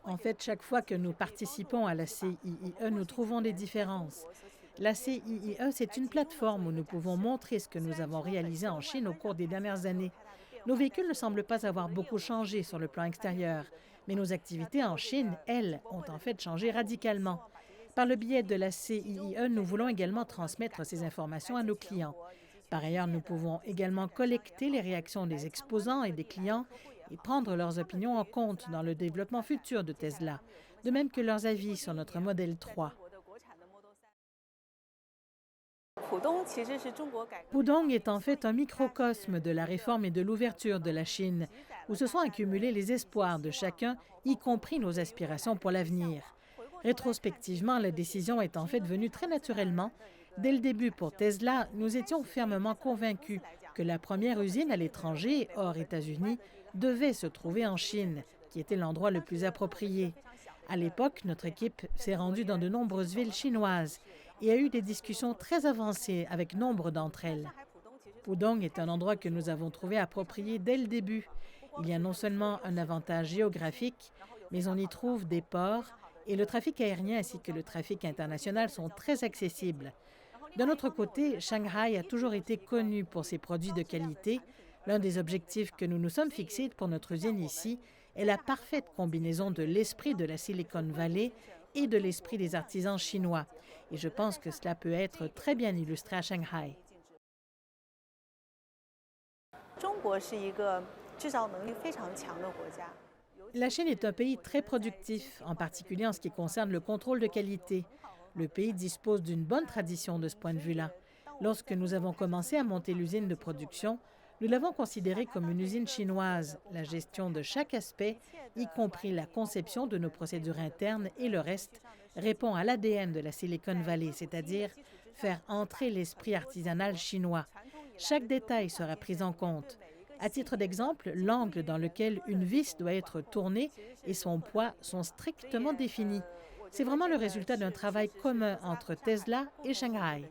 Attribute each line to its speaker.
Speaker 1: En fait, chaque fois que nous participons à la CIIE, nous trouvons des différences. La CIIE, c'est une plateforme où nous pouvons montrer ce que nous avons réalisé en Chine au cours des dernières années. Nos véhicules ne semblent pas avoir beaucoup changé sur le plan extérieur, mais nos activités en Chine, elles, ont en fait changé radicalement. Par le biais de la CIIE, nous voulons également transmettre ces informations à nos clients. Par ailleurs, nous pouvons également collecter les réactions des exposants et des clients et prendre leurs opinions en compte dans le développement futur de Tesla, de même que leurs avis sur notre modèle 3. Pudong est en fait un microcosme de la réforme et de l'ouverture de la Chine, où se sont accumulés les espoirs de chacun, y compris nos aspirations pour l'avenir. Rétrospectivement, la décision est en fait venue très naturellement. Dès le début pour Tesla, nous étions fermement convaincus que la première usine à l'étranger, hors États-Unis, devait se trouver en Chine, qui était l'endroit le plus approprié. À l'époque, notre équipe s'est rendue dans de nombreuses villes chinoises et a eu des discussions très avancées avec nombre d'entre elles. Pudong est un endroit que nous avons trouvé approprié dès le début. Il y a non seulement un avantage géographique, mais on y trouve des ports et le trafic aérien ainsi que le trafic international sont très accessibles. D'un autre côté, Shanghai a toujours été connu pour ses produits de qualité. L'un des objectifs que nous nous sommes fixés pour notre usine ici est la parfaite combinaison de l'esprit de la Silicon Valley et de l'esprit des artisans chinois. Et je pense que cela peut être très bien illustré à Shanghai. La Chine est un pays très productif, en particulier en ce qui concerne le contrôle de qualité. Le pays dispose d'une bonne tradition de ce point de vue-là. Lorsque nous avons commencé à monter l'usine de production, nous l'avons considérée comme une usine chinoise. La gestion de chaque aspect, y compris la conception de nos procédures internes et le reste, répond à l'ADN de la Silicon Valley, c'est-à-dire faire entrer l'esprit artisanal chinois. Chaque détail sera pris en compte. À titre d'exemple, l'angle dans lequel une vis doit être tournée et son poids sont strictement définis. C'est vraiment le résultat d'un travail commun entre Tesla et Shanghai.